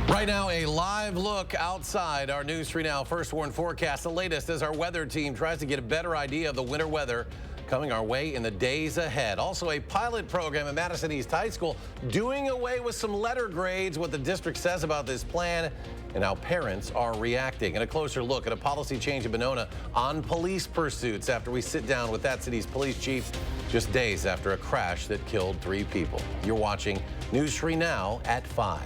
Right now, a live look outside our News 3 Now First Warn forecast. The latest as our weather team tries to get a better idea of the winter weather coming our way in the days ahead. Also, a pilot program at Madison East High School doing away with some letter grades, what the district says about this plan and how parents are reacting. And a closer look at a policy change in Monona on police pursuits after we sit down with that city's police chief just days after a crash that killed 3 people. You're watching News 3 Now at 5.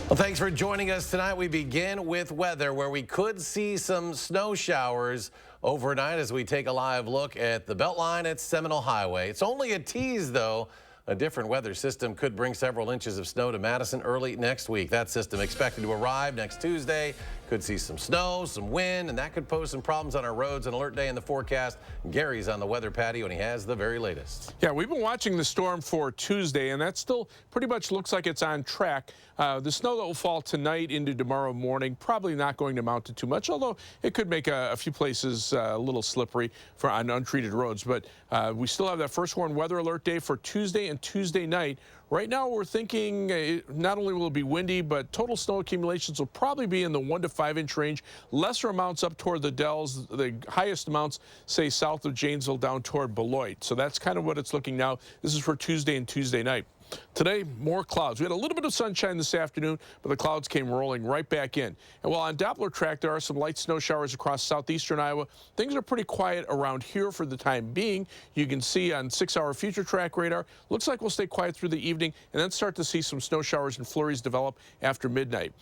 Well, thanks for joining us tonight. We begin with weather, where we could see some snow showers overnight as we take a live look at the Beltline at Seminole Highway. It's only a tease, though. A different weather system could bring several inches of snow to Madison early next week. That system expected to arrive next Tuesday. Could see some snow, some wind, and that could pose some problems on our roads. An alert day in the forecast. Gary's on the weather patio, and he has the very latest. Yeah, we've been watching the storm for Tuesday, and that still pretty much looks like it's on track. The snow that will fall tonight into tomorrow morning probably not going to amount to too much, although it could make a few places a little slippery on untreated roads. But we still have that first warn weather alert day for Tuesday and Tuesday night. Right now, we're thinking not only will it be windy, but total snow accumulations will probably be in the 1 to 5 inch range. Lesser amounts up toward the Dells. The highest amounts, say, south of Janesville down toward Beloit. So that's kind of what it's looking now. This is for Tuesday and Tuesday night. Today, more clouds. We had a little bit of sunshine this afternoon, but the clouds came rolling right back in. And while on Doppler track, there are some light snow showers across southeastern Iowa, things are pretty quiet around here for the time being. You can see on 6-hour future track radar, looks like we'll stay quiet through the evening and then start to see some snow showers and flurries develop after midnight.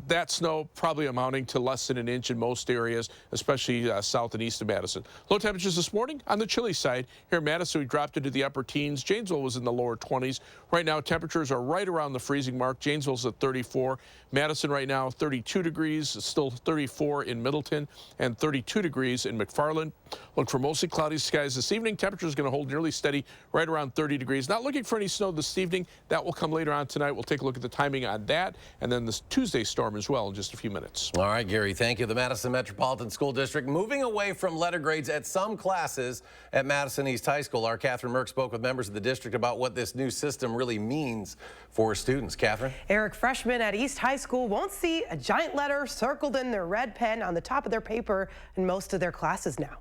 That snow probably amounting to less than an inch in most areas, especially south and east of Madison. Low temperatures this morning on the chilly side. Here in Madison, we dropped into the upper teens. Janesville was in the lower 20s. Right now, temperatures are right around the freezing mark. Janesville's at 34. Madison right now, 32 degrees. Still 34 in Middleton and 32 degrees in McFarland. Look for mostly cloudy skies this evening. Temperature is going to hold nearly steady right around 30 degrees. Not looking for any snow this evening. That will come later on tonight. We'll take a look at the timing on that and then this Tuesday storm as well in just a few minutes. All right, Gary, thank you. The Madison Metropolitan School District moving away from letter grades at some classes at Madison East High School. Our Catherine Merck spoke with members of the district about what this new system really means for students. Catherine? Eric, freshmen at East High School won't see a giant letter circled in their red pen on the top of their paper in most of their classes now.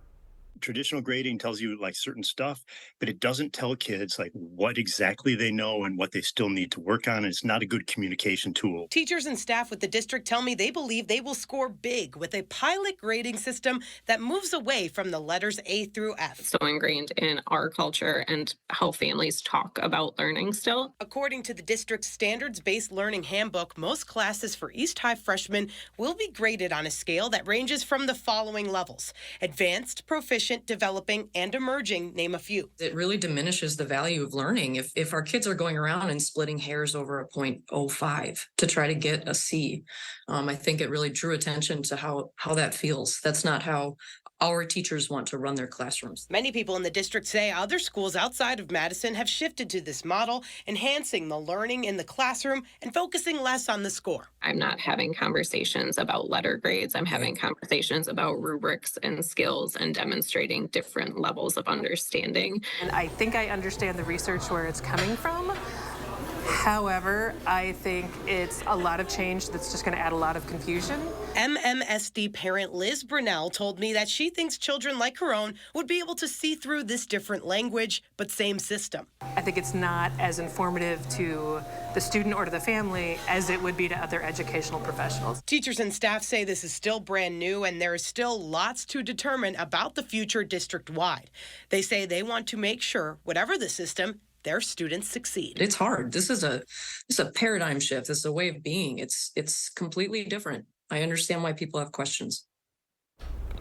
Traditional grading tells you like certain stuff, but it doesn't tell kids like what exactly they know and what they still need to work on. And it's not a good communication tool. Teachers and staff with the district tell me they believe they will score big with a pilot grading system that moves away from the letters A through F. So ingrained in our culture and how families talk about learning still. According to the district's standards-based learning handbook, most classes for East High freshmen will be graded on a scale that ranges from the following levels: advanced, proficient, developing, and emerging, name a few. It really diminishes the value of learning if our kids are going around and splitting hairs over a 0.05 to try to get a C. I think it really drew attention to how that feels. That's not how our teachers want to run their classrooms. Many people in the district say other schools outside of Madison have shifted to this model, enhancing the learning in the classroom and focusing less on the score. I'm not having conversations about letter grades. I'm having conversations about rubrics and skills and demonstrating different levels of understanding. And I think I understand the research where it's coming from. However, I think it's a lot of change that's just going to add a lot of confusion. MMSD parent Liz Brunell told me that she thinks children like her own would be able to see through this different language, but same system. I think it's not as informative to the student or to the family as it would be to other educational professionals. Teachers and staff say this is still brand new and there is still lots to determine about the future district-wide. They say they want to make sure, whatever the system, their students succeed. It's hard. This is a paradigm shift. This is a way of being. It's completely different. I understand why people have questions.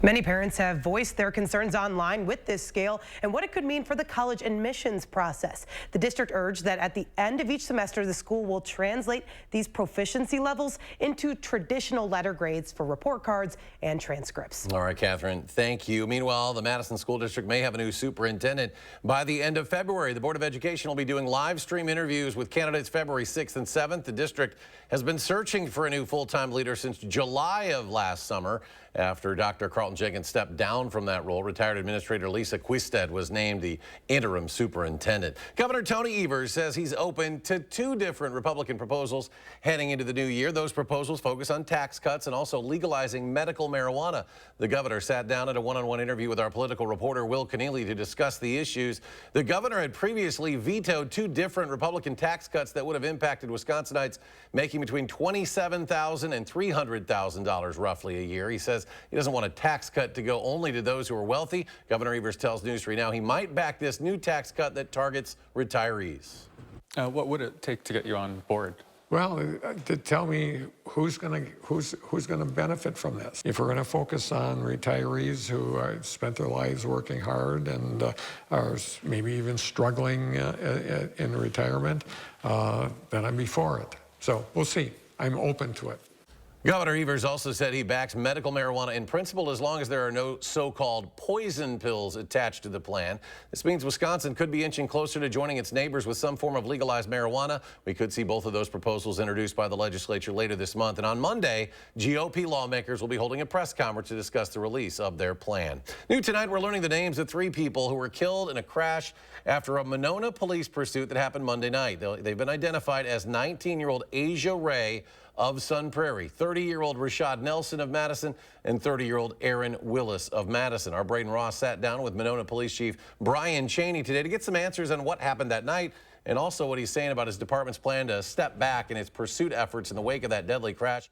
Many parents have voiced their concerns online with this scale and what it could mean for the college admissions process. The district urged that at the end of each semester, the school will translate these proficiency levels into traditional letter grades for report cards and transcripts. All right, Catherine, thank you. Meanwhile, the Madison School District may have a new superintendent by the end of February. The Board of Education will be doing live stream interviews with candidates February 6th and 7th. The district has been searching for a new full-time leader since July of last summer after Dr. Carlton Carlton Jenkins stepped down from that role. Retired Administrator Lisa Quisted was named the interim superintendent. Governor Tony Evers says he's open to 2 different Republican proposals heading into the new year. Those proposals focus on tax cuts and also legalizing medical marijuana. The governor sat down at a one-on-one interview with our political reporter Will Keneally to discuss the issues. The governor had previously vetoed 2 different Republican tax cuts that would have impacted Wisconsinites making between $27,000 and $300,000 roughly a year. He says he doesn't want a tax cut to go only to those who are wealthy. Governor Evers tells News 3 Now he might back this new tax cut that targets retirees. What would it take to get you on board? Well, to tell me who's going to benefit from this. If we're going to focus on retirees who spent their lives working hard and are maybe even struggling in retirement, then I'm before it. So we'll see. I'm open to it. Governor Evers also said he backs medical marijuana in principle as long as there are no so-called poison pills attached to the plan. This means Wisconsin could be inching closer to joining its neighbors with some form of legalized marijuana. We could see both of those proposals introduced by the legislature later this month. And on Monday, GOP lawmakers will be holding a press conference to discuss the release of their plan. New tonight, we're learning the names of 3 people who were killed in a crash after a Monona police pursuit that happened Monday night. They've been identified as 19-year-old Asia Ray of Sun Prairie, 30-year-old Rashad Nelson of Madison, and 30-year-old Aaron Willis of Madison. Our Braden Ross sat down with Monona Police Chief Brian Cheney today to get some answers on what happened that night and also what he's saying about his department's plan to step back in its pursuit efforts in the wake of that deadly crash.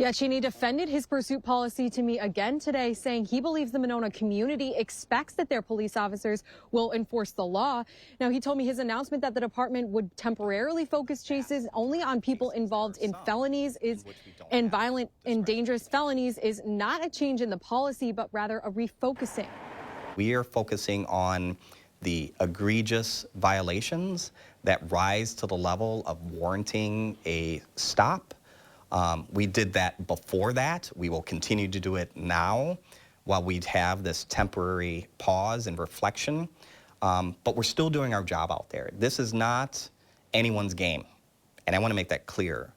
Yeah, Cheney defended his pursuit policy to me again today, saying he believes the Monona community expects that their police officers will enforce the law. Now, he told me his announcement that the department would temporarily focus chases only on people involved in felonies and violent and dangerous felonies is not a change in the policy, but rather a refocusing. We are focusing on the egregious violations that rise to the level of warranting a stop. We did that before that. We will continue to do it now while we have this temporary pause and reflection. But we're still doing our job out there. This is not anyone's game, and I want to make that clear.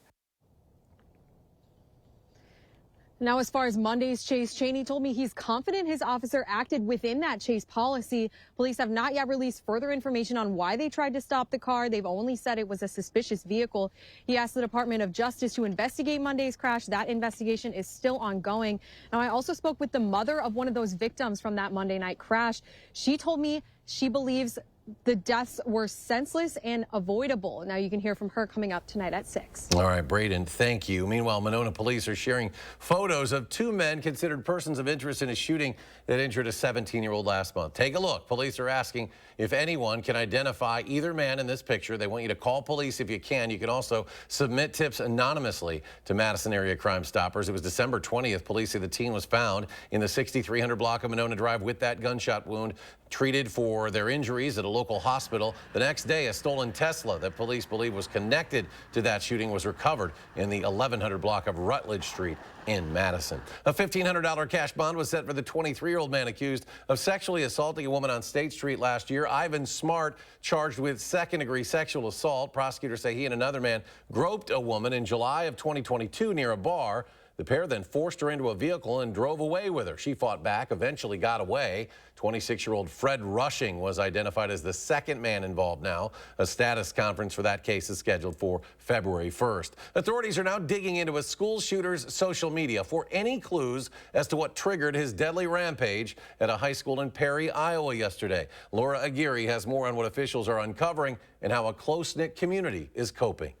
Now, as far as Monday's chase, Cheney told me he's confident his officer acted within that chase policy. Police have not yet released further information on why they tried to stop the car. They've only said it was a suspicious vehicle. He asked the Department of Justice to investigate Monday's crash. That investigation is still ongoing. Now, I also spoke with the mother of one of those victims from that Monday night crash. She told me she believes the deaths were senseless and avoidable. Now you can hear from her coming up tonight at 6. All right, Braden, thank you. Meanwhile, Monona police are sharing photos of 2 men considered persons of interest in a shooting that injured a 17-year-old last month. Take a look. Police are asking if anyone can identify either man in this picture. They want you to call police if you can. You can also submit tips anonymously to Madison area Crime Stoppers. It was December 20th. Police say the teen was found in the 6300 block of Monona Drive with that gunshot wound, treated for their injuries at a local hospital. The next day, a stolen Tesla that police believe was connected to that shooting was recovered in the 1100 block of Rutledge Street in Madison. A $1,500 cash bond was set for the 23-year-old man accused of sexually assaulting a woman on State Street last year. Ivan Smart charged with second-degree sexual assault. Prosecutors say he and another man groped a woman in July of 2022 near a bar. The pair then forced her into a vehicle and drove away with her. She fought back, eventually got away. 26-year-old Fred Rushing was identified as the second man involved now. A status conference for that case is scheduled for February 1st. Authorities are now digging into a school shooter's social media for any clues as to what triggered his deadly rampage at a high school in Perry, Iowa yesterday. Laura Aguirre has more on what officials are uncovering and how a close-knit community is coping.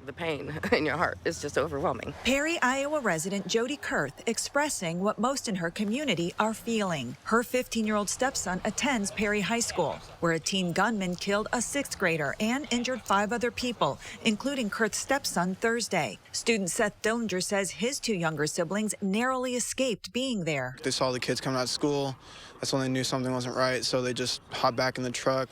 The pain in your heart is just overwhelming. Perry, Iowa resident Jody Kurth expressing what most in her community are feeling. Her 15-year-old stepson attends Perry High School, where a teen gunman killed a 6th grader and injured 5 other people, including Kurth's stepson Thursday. Student Seth Dillinger says his 2 younger siblings narrowly escaped being there. They saw the kids coming out of school. That's when they knew something wasn't right, so they just hopped back in the truck.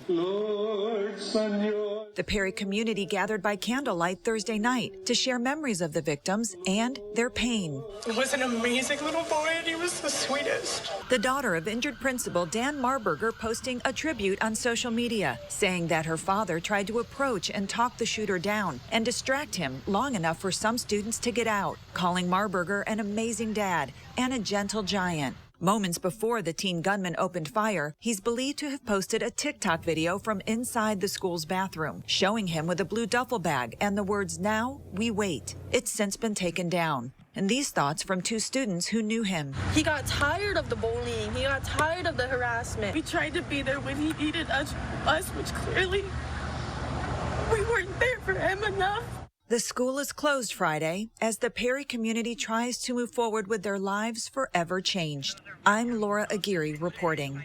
The Perry community gathered by candlelight Thursday night to share memories of the victims and their pain. He was an amazing little boy, and he was the sweetest. The daughter of injured principal Dan Marburger posting a tribute on social media, saying that her father tried to approach and talk the shooter down and distract him long enough for some students to get out, calling Marburger an amazing dad and a gentle giant. Moments before the teen gunman opened fire, he's believed to have posted a TikTok video from inside the school's bathroom, showing him with a blue duffel bag and the words, "Now we wait." It's since been taken down. And these thoughts from two students who knew him. He got tired of the bullying. He got tired of the harassment. We tried to be there when he needed us, which clearly we weren't there for him enough. The school is closed Friday as the Perry community tries to move forward with their lives forever changed. I'm Laura Aguirre reporting.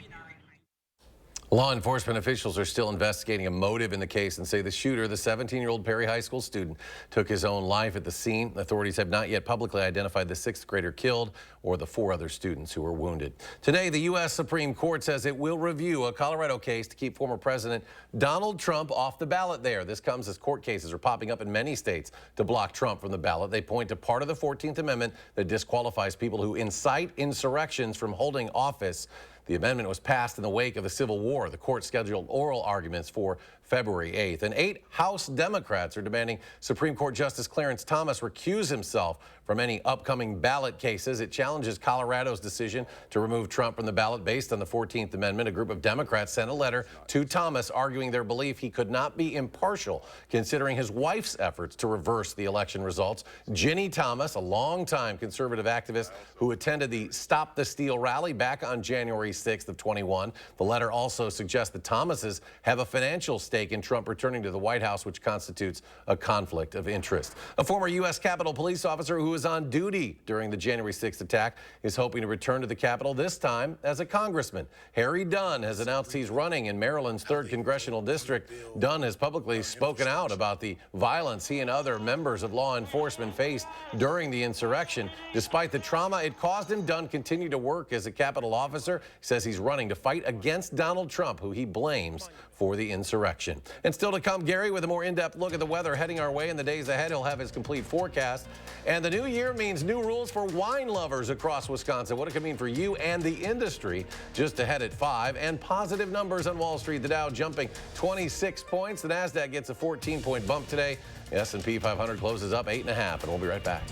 Law enforcement officials are still investigating a motive in the case and say the shooter, the 17-year-old Perry High School student, took his own life at the scene. Authorities have not yet publicly identified the 6th grader killed or the 4 other students who were wounded. Today, the U.S. Supreme Court says it will review a Colorado case to keep former President Donald Trump off the ballot there. This comes as court cases are popping up in many states to block Trump from the ballot. They point to part of the 14th Amendment that disqualifies people who incite insurrections from holding office. The amendment was passed in the wake of the Civil War. The court scheduled oral arguments for February 8th. And 8 House Democrats are demanding Supreme Court Justice Clarence Thomas recuse himself from any upcoming ballot cases. It challenges Colorado's decision to remove Trump from the ballot based on the 14th Amendment. A group of Democrats sent a letter to Thomas arguing their belief he could not be impartial, considering his wife's efforts to reverse the election results. Ginny Thomas, a longtime conservative activist who attended the Stop the Steal rally back on January 6th of 21. The letter also suggests the Thomases have a financial stake in Trump returning to the White House, which constitutes a conflict of interest. A former U.S. Capitol police officer who was on duty during the January 6th attack is hoping to return to the Capitol, this time as a congressman. Harry Dunn has announced he's running in Maryland's 3rd Congressional District. Dunn has publicly spoken out about the violence he and other members of law enforcement faced during the insurrection. Despite the trauma it caused him, Dunn continued to work as a Capitol officer. He says he's running to fight against Donald Trump, who he blames for the insurrection. And still to come, Gary with a more in-depth look at the weather heading our way in the days ahead. He'll have his complete forecast. And the new year means new rules for wine lovers across Wisconsin. What it could mean for you and the industry just ahead at 5. And positive numbers on Wall Street. The Dow jumping 26 points. The NASDAQ gets a 14-point bump today. The S&P 500 closes up 8.5. And we'll be right back.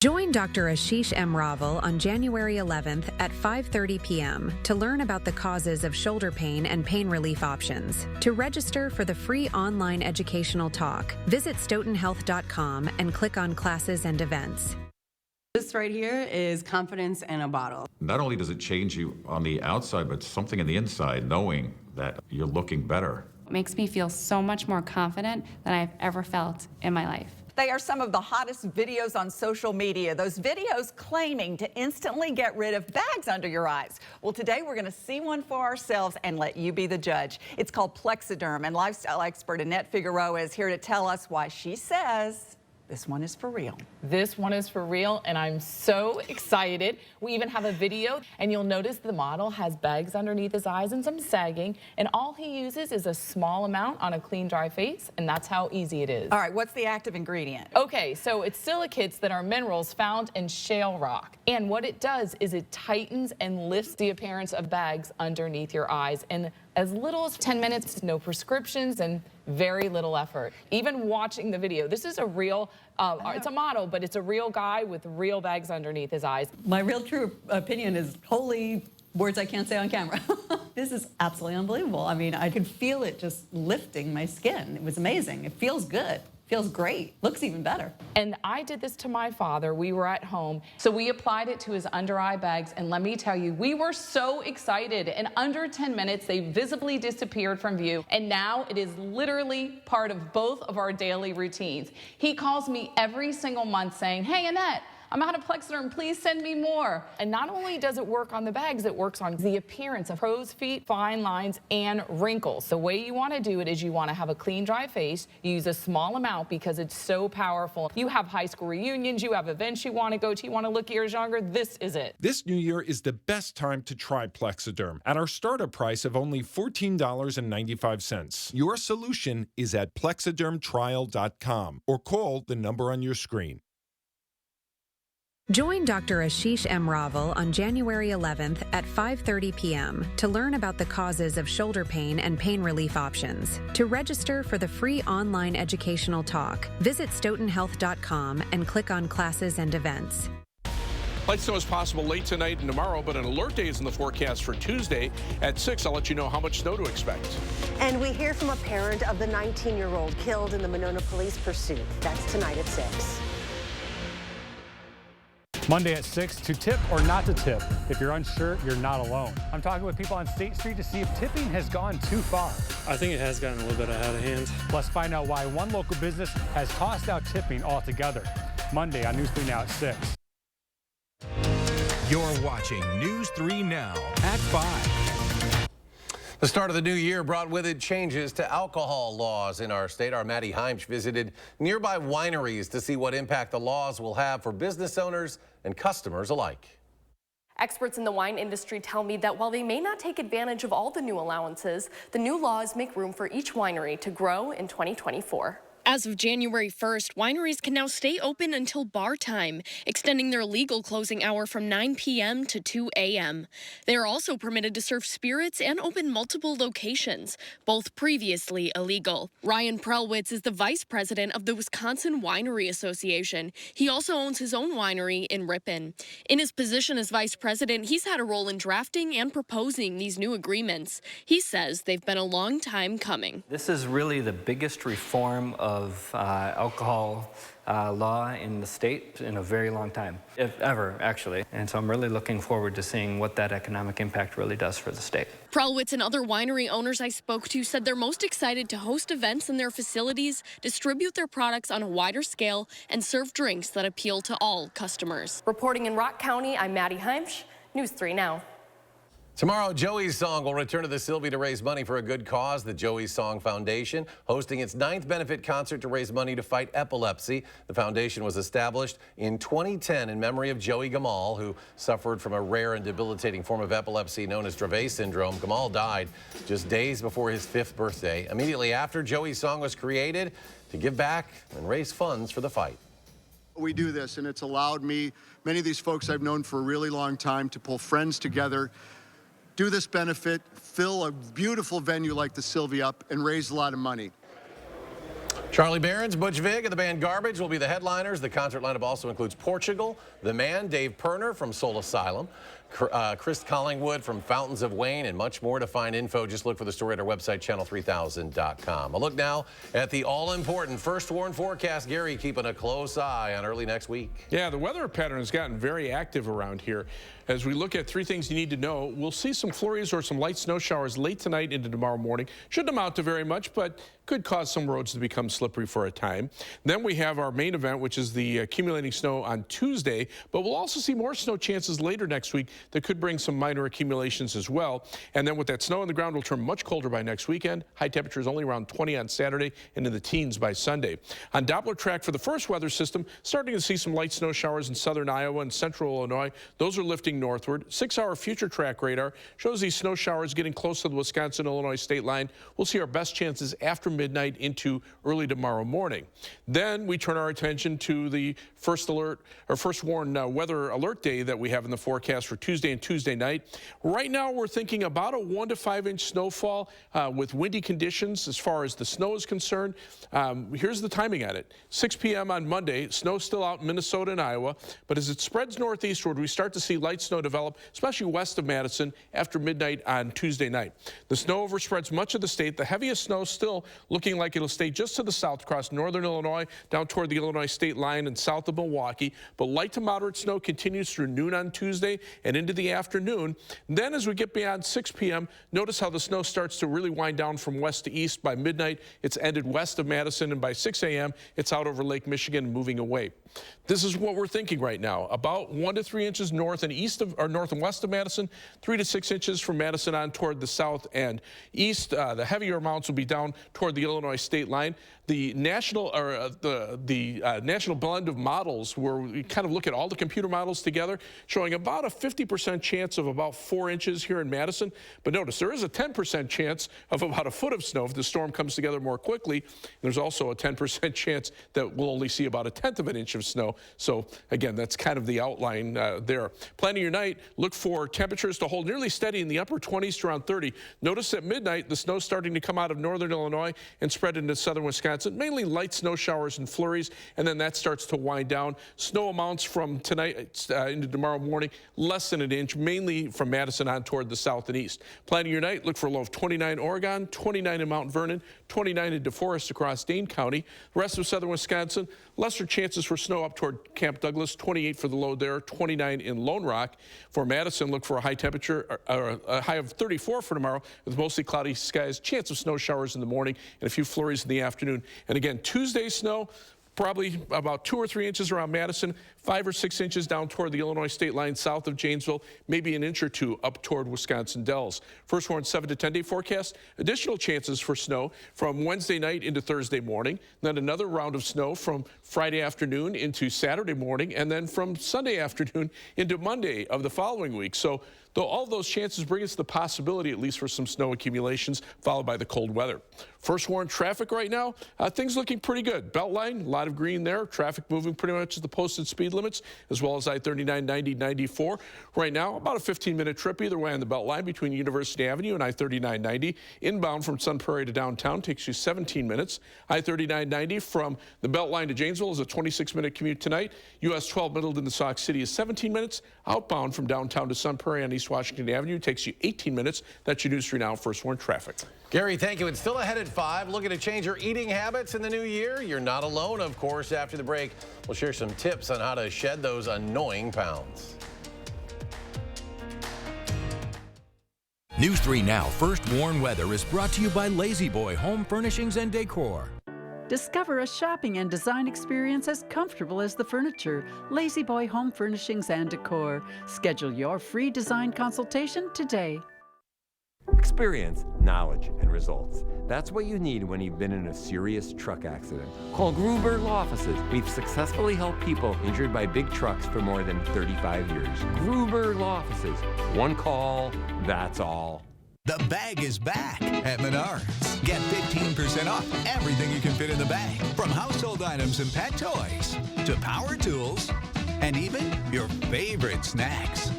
Join Dr. Ashish M. Raval on January 11th at 5:30 p.m. to learn about the causes of shoulder pain and pain relief options. To register for the free online educational talk, visit stoughtonhealth.com and click on classes and events. This right here is confidence in a bottle. Not only does it change you on the outside, but something in the inside, knowing that you're looking better. It makes me feel so much more confident than I've ever felt in my life. They are some of the hottest videos on social media. Those videos claiming to instantly get rid of bags under your eyes. Well, today we're going to see one for ourselves and let you be the judge. It's called Plexiderm, and lifestyle expert Annette Figueroa is here to tell us why she says this one is for real. This one is for real, and I'm so excited. We even have a video, and you'll notice the model has bags underneath his eyes and some sagging, and all he uses is a small amount on a clean, dry face, and that's how easy it is. All right, what's the active ingredient? Okay, so it's silicates that are minerals found in shale rock, and what it does is it tightens and lifts the appearance of bags underneath your eyes, and as little as 10 minutes, no prescriptions, and very little effort. Even watching the video, this is a real, it's a model, but it's a real guy with real bags underneath his eyes. My real true opinion is wholly words I can't say on camera. This is absolutely unbelievable. I mean, I could feel it just lifting my skin. It was amazing. It feels good. Feels great. Looks even better. And I did this to my father. We were at home. So we applied it to his under eye bags. And let me tell you, we were so excited. In under 10 minutes, they visibly disappeared from view. And now it is literally part of both of our daily routines. He calls me every single month saying, "Hey, Annette, I'm out of Plexiderm, please send me more. And not only does it work on the bags, it works on the appearance of crow's feet, fine lines, and wrinkles. The way you want to do it is you want to have a clean, dry face. You use a small amount because it's so powerful. You have high school reunions, you have events you want to go to, you want to look years younger, this is it. This new year is the best time to try Plexiderm at our startup price of only $14.95. Your solution is at plexidermtrial.com or call the number on your screen. Join Dr. Ashish M. Raval on January 11th at 5:30 p.m. to learn about the causes of shoulder pain and pain relief options. To register for the free online educational talk, visit stoughtonhealth.com and click on classes and events. Light snow is possible late tonight and tomorrow, but an alert day is in the forecast for Tuesday at 6. I'll let you know how much snow to expect. And we hear from a parent of the 19-year-old killed in the Monona police pursuit. That's tonight at 6. Monday at 6, to tip or not to tip. If you're unsure, you're not alone. I'm talking with people on State Street to see if tipping has gone too far. I think it has gotten a little bit out of hand. Let's find out why one local business has tossed out tipping altogether. Monday on News 3 Now at 6. You're watching News 3 Now at 5. The start of the new year brought with it changes to alcohol laws in our state. Our Maddie Heimsch visited nearby wineries to see what impact the laws will have for business owners and customers alike. Experts in the wine industry tell me that while they may not take advantage of all the new allowances, the new laws make room for each winery to grow in 2024. As of January 1st, wineries can now stay open until bar time, extending their legal closing hour from 9 p.m. to 2 a.m. They are also permitted to serve spirits and open multiple locations, both previously illegal. Ryan Prelwitz is the vice president of the Wisconsin Winery Association. He also owns his own winery in Ripon. In his position as vice president, he's had a role in drafting and proposing these new agreements. He says they've been a long time coming. This is really the biggest reform of alcohol law in the state in a very long time, if ever, actually. And so I'm really looking forward to seeing what that economic impact really does for the state. Prelwitz and other winery owners I spoke to said they're most excited to host events in their facilities, distribute their products on a wider scale, and serve drinks that appeal to all customers. Reporting in Rock County, I'm Maddie Heimsch, News 3 Now. Tomorrow, Joey's Song will return to the Sylvie to raise money for a good cause. The Joey's Song Foundation hosting its 9th benefit concert to raise money to fight epilepsy. The foundation was established in 2010 in memory of Joey Gamal, who suffered from a rare and debilitating form of epilepsy known as Dravet syndrome. Gamal died just days before his 5th birthday. Immediately after, Joey's Song was created to give back and raise funds for the fight. We do this, and it's allowed me, many of these folks I've known for a really long time, to pull friends together, do this benefit, fill a beautiful venue like the Sylvie up, and raise a lot of money. Charlie Barron's, Butch Vig, and the band Garbage will be the headliners. The concert lineup also includes Portugal, The Man, Dave Perner from Soul Asylum, Chris Collingwood from Fountains of Wayne, and much more. To find info, just look for the story at our website, channel3000.com. A look now at the all-important First Warn forecast. Gary keeping a close eye on early next week. Yeah, the weather pattern has gotten very active around here. As we look at 3 things you need to know, we'll see some flurries or some light snow showers late tonight into tomorrow morning. Shouldn't amount to very much, but could cause some roads to become slippery for a time. Then we have our main event, which is the accumulating snow on Tuesday, but we'll also see more snow chances later next week that could bring some minor accumulations as well. And then with that snow on the ground, will turn much colder by next weekend. High temperatures only around 20 on Saturday and in the teens by Sunday. On Doppler track for the first weather system, starting to see some light snow showers in southern Iowa and central Illinois. Those are lifting northward. 6-hour future track radar shows these snow showers getting close to the Wisconsin-Illinois state line. We'll see our best chances after midnight into early tomorrow morning. Then we turn our attention to the first warn weather alert day that we have in the forecast for Tuesday and Tuesday night. Right now we're thinking about a 1 to 5 inch snowfall with windy conditions as far as the snow is concerned. Here's the timing at it. 6 p.m. on Monday, snow still out in Minnesota and Iowa, but as it spreads northeastward, we start to see light snow develop, especially west of Madison after midnight on Tuesday night. The snow overspreads much of the state. The heaviest snow still looking like it'll stay just to the south across northern Illinois, down toward the Illinois state line and south of Milwaukee. But light to moderate snow continues through noon on Tuesday and into the afternoon. Then as we get beyond 6 p.m., notice how the snow starts to really wind down from west to east. By midnight, it's ended west of Madison, and by 6 a.m., it's out over Lake Michigan, moving away. This is what we're thinking right now. About 1 to 3 inches north and north and west of Madison, 3 to 6 inches from Madison on toward the south and east. The heavier amounts will be down toward the Illinois state line. The national national blend of models, where we kind of look at all the computer models together, showing about a 50% chance of about 4 inches here in Madison. But notice there is a 10% chance of about a foot of snow if the storm comes together more quickly. There's also a 10% chance that we'll only see about 1/10 of an inch of snow. So again, that's kind of the outline there. Planning your night, look for temperatures to hold nearly steady in the upper 20s to around 30. Notice at midnight the snow's starting to come out of northern Illinois and spread into southern Wisconsin. Mainly light snow showers and flurries, and then that starts to wind down. Snow amounts from tonight into tomorrow morning, less than 1 inch, mainly from Madison on toward the south and east. Planning your night, look for a low of 29 Oregon, 29 in Mount Vernon, 29 in DeForest across Dane County. The rest of southern Wisconsin, lesser chances for snow up toward Camp Douglas, 28 for the low there, 29 in Lone Rock. For Madison, look for a high temperature, a high of 34 for tomorrow, with mostly cloudy skies, chance of snow showers in the morning and a few flurries in the afternoon. And again, Tuesday snow, probably about 2 or 3 inches around Madison, 5 or 6 inches down toward the Illinois state line south of Janesville, maybe 1 inch or 2 up toward Wisconsin Dells. First warned 7 to 10 day forecast. Additional chances for snow from Wednesday night into Thursday morning. Then another round of snow from Friday afternoon into Saturday morning, and then from Sunday afternoon into Monday of the following week. So though all those chances bring us the possibility, at least for some snow accumulations, followed by the cold weather. First warned traffic right now, things looking pretty good. Beltline, a lot of green there. Traffic moving pretty much at the posted speed limits, as well as I-39, 90, 94. Right now, about a 15-minute trip either way on the Beltline between University Avenue and I-39, 90. Inbound from Sun Prairie to downtown takes you 17 minutes. I-39, 90 from the Beltline to Janesville is a 26-minute commute tonight. US 12 Middleton to Sauk City is 17 minutes. Outbound from downtown to Sun Prairie on East Washington Avenue takes you 18 minutes. That's your News 3 Now First Warned traffic. Gary, thank you. It's still ahead at 5. Looking to change your eating habits in the new year? You're not alone, of course. After the break, we'll share some tips on how to shed those annoying pounds. News 3 Now First Warn Weather is brought to you by Lazy Boy Home Furnishings and Decor. Discover a shopping and design experience as comfortable as the furniture. Lazy Boy Home Furnishings and Decor. Schedule your free design consultation today. Experience, knowledge, and results. That's what you need when you've been in a serious truck accident. Call Gruber Law Offices. We've successfully helped people injured by big trucks for more than 35 years. Gruber Law Offices. One call, that's all. The bag is back at Menards. Get 15% off everything you can fit in the bag, from household items and pet toys to power tools and even your favorite snacks.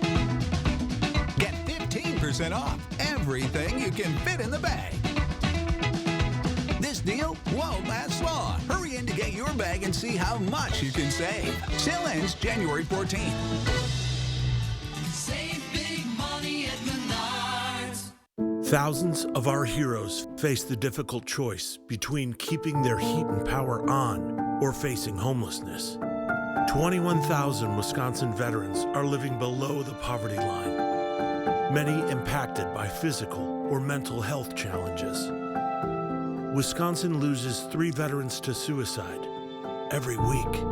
Get 15% off everything you can fit in the bag. This deal won't last long. Hurry in to get your bag and see how much you can save. Sale ends January 14th. Save big money at Menards. Thousands of our heroes face the difficult choice between keeping their heat and power on or facing homelessness. 21,000 Wisconsin veterans are living below the poverty line, many impacted by physical or mental health challenges. Wisconsin loses 3 veterans to suicide every week.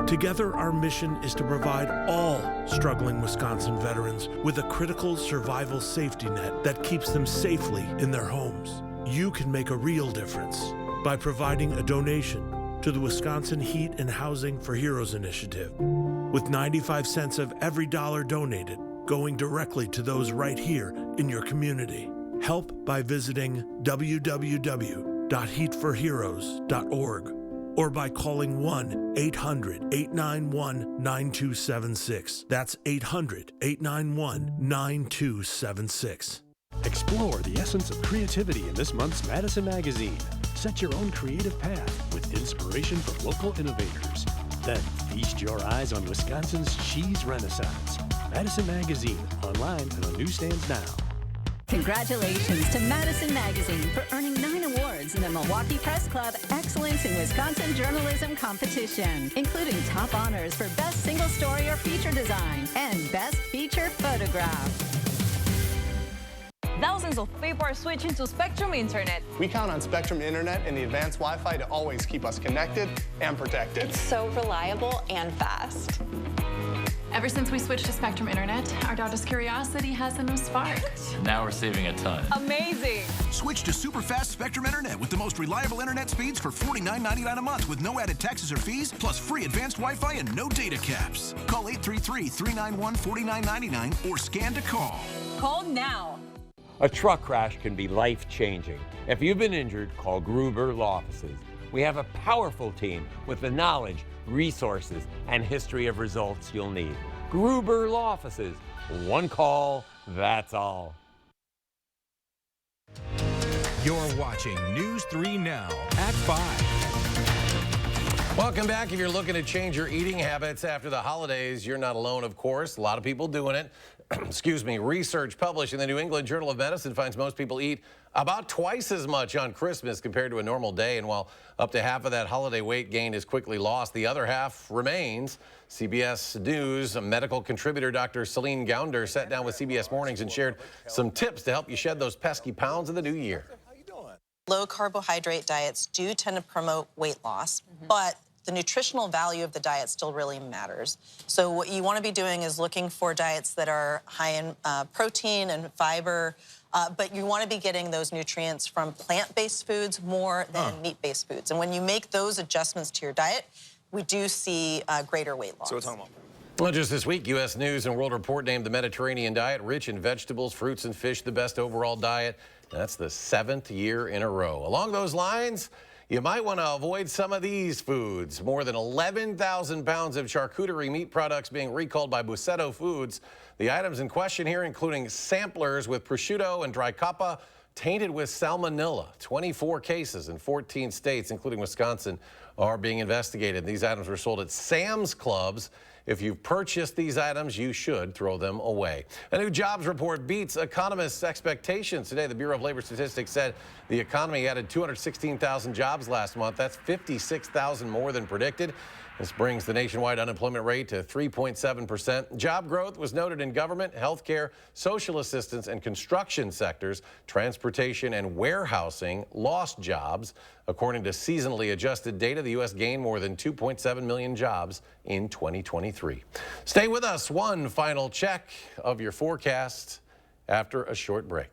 Together, our mission is to provide all struggling Wisconsin veterans with a critical survival safety net that keeps them safely in their homes. You can make a real difference by providing a donation to the Wisconsin Heat and Housing for Heroes initiative, with 95 cents of every dollar donated going directly to those right here in your community. Help by visiting www.heatforheroes.org or by calling 1-800-891-9276. That's 800-891-9276. Explore the essence of creativity in this month's Madison Magazine. Set your own creative path with inspiration from local innovators. Then feast your eyes on Wisconsin's cheese renaissance. Madison Magazine, online and on newsstands now. Congratulations to Madison Magazine for earning 9 awards awards in the Milwaukee Press Club Excellence in Wisconsin Journalism Competition, including top honors for Best Single Story or Feature Design and Best Feature Photograph. Thousands of people are switching to Spectrum Internet. We count on Spectrum Internet and the advanced Wi-Fi to always keep us connected and protected. It's so reliable and fast. Ever since we switched to Spectrum Internet, our daughter's curiosity has a new spark. Now we're saving a ton. Amazing. Switch to super fast Spectrum Internet with the most reliable internet speeds for $49.99 a month with no added taxes or fees, plus free advanced Wi-Fi and no data caps. Call 833-391-4999 or scan to call. Call now. A truck crash can be life-changing. If you've been injured, call Gruber Law Offices. We have a powerful team with the knowledge, resources, and history of results you'll need. Gruber Law Offices. One call, that's all. You're watching News 3 Now at 5. Welcome back. If you're looking to change your eating habits after the holidays, you're not alone, of course. A lot of people doing it. Excuse me. Research published in the New England Journal of Medicine finds most people eat about twice as much on Christmas compared to a normal day. And while up to half of that holiday weight gain is quickly lost, the other half remains. CBS News medical contributor Dr. Celine Gounder sat down with CBS Mornings and shared some tips to help you shed those pesky pounds in the new year. Low carbohydrate diets do tend to promote weight loss, but the nutritional value of the diet still really matters. So what you want to be doing is looking for diets that are high in protein and fiber, but you want to be getting those nutrients from plant-based foods more than meat-based foods. And when you make those adjustments to your diet, we do see greater weight loss. So it's almost. Well, just this week, U.S. News and World Report named the Mediterranean diet rich in vegetables, fruits, and fish the best overall diet. That's the 7th year in a row. Along those lines, you might want to avoid some of these foods. More than 11,000 pounds of charcuterie meat products being recalled by Bussetto Foods. The items in question here including samplers with prosciutto and dry coppa tainted with salmonella. 24 cases in 14 states, including Wisconsin, are being investigated. These items were sold at Sam's Clubs. If you've purchased these items, you should throw them away. A new jobs report beats economists' expectations. Today, the Bureau of Labor Statistics said the economy added 216,000 jobs last month. That's 56,000 more than predicted. This brings the nationwide unemployment rate to 3.7%. Job growth was noted in government, healthcare, social assistance, and construction sectors. Transportation and warehousing lost jobs. According to seasonally adjusted data, the U.S. gained more than 2.7 million jobs in 2023. Stay with us. One final check of your forecast after a short break.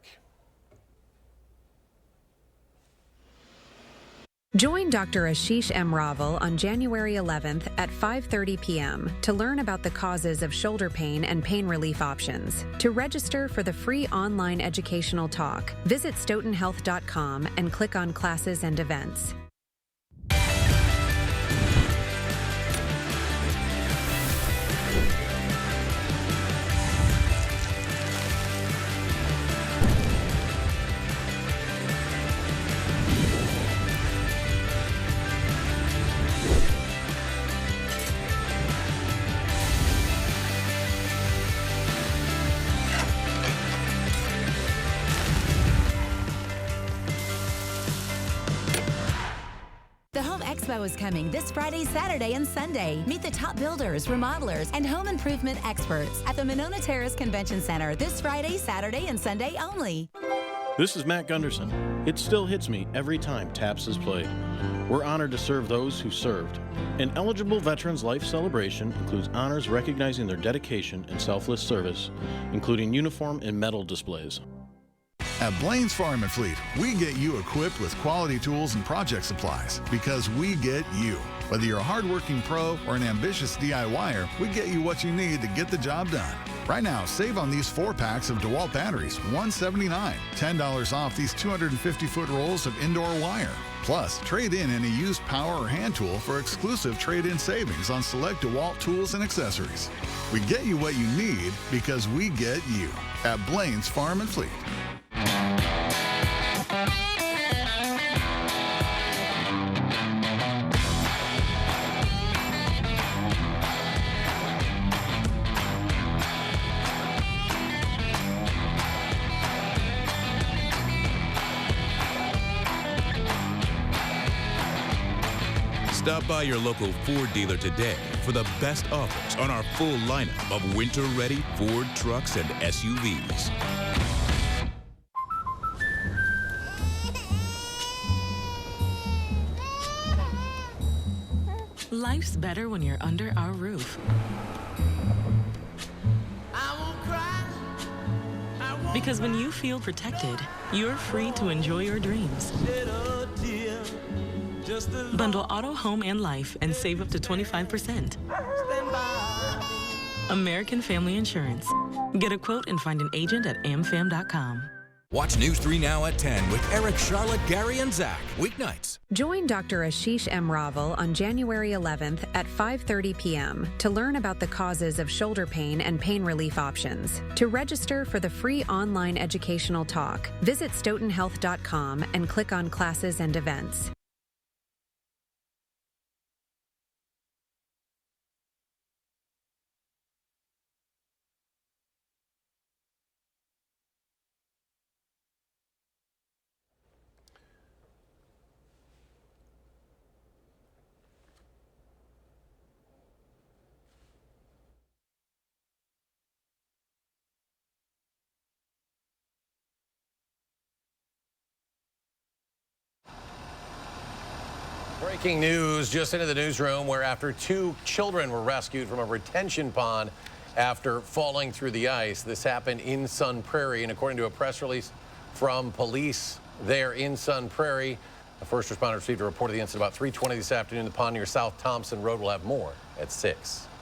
Join Dr. Ashish M. Raval on January 11th at 5:30 p.m. to learn about the causes of shoulder pain and pain relief options. To register for the free online educational talk, visit stoughtonhealth.com and click on Classes and Events. Expo is coming this Friday, Saturday, and Sunday. Meet the top builders, remodelers, and home improvement experts at the Monona Terrace Convention Center this Friday, Saturday, and Sunday only. This is Matt Gunderson. It still hits me every time TAPS is played. We're honored to serve those who served. An eligible Veterans Life Celebration includes honors recognizing their dedication and selfless service, including uniform and medal displays. At Blaine's Farm and Fleet, we get you equipped with quality tools and project supplies because we get you. Whether you're a hardworking pro or an ambitious DIYer, we get you what you need to get the job done. Right now, save on these 4 packs of DeWalt batteries, $179. $10 off these 250-foot rolls of indoor wire. Plus, trade in any used power or hand tool for exclusive trade-in savings on select DeWalt tools and accessories. We get you what you need because we get you at Blaine's Farm and Fleet. Stop by your local Ford dealer today for the best offers on our full lineup of winter-ready Ford trucks and SUVs. Life's better when you're under our roof. Because when you feel protected, you're free to enjoy your dreams. Bundle auto, home, and life and save up to 25%. American Family Insurance. Get a quote and find an agent at amfam.com. Watch News 3 Now at 10 with Eric, Charlotte, Gary, and Zach. Weeknights. Join Dr. Ashish M. Raval on January 11th at 5:30 p.m. to learn about the causes of shoulder pain and pain relief options. To register for the free online educational talk, visit stoughtonhealth.com and click on Classes and Events. Breaking news just into the newsroom, where after 2 children were rescued from a retention pond after falling through the ice. This happened in Sun Prairie, and according to a press release from police there in Sun Prairie, the first responders received a report of the incident about 3:20 this afternoon. The pond near South Thompson Road. Will have more at 6.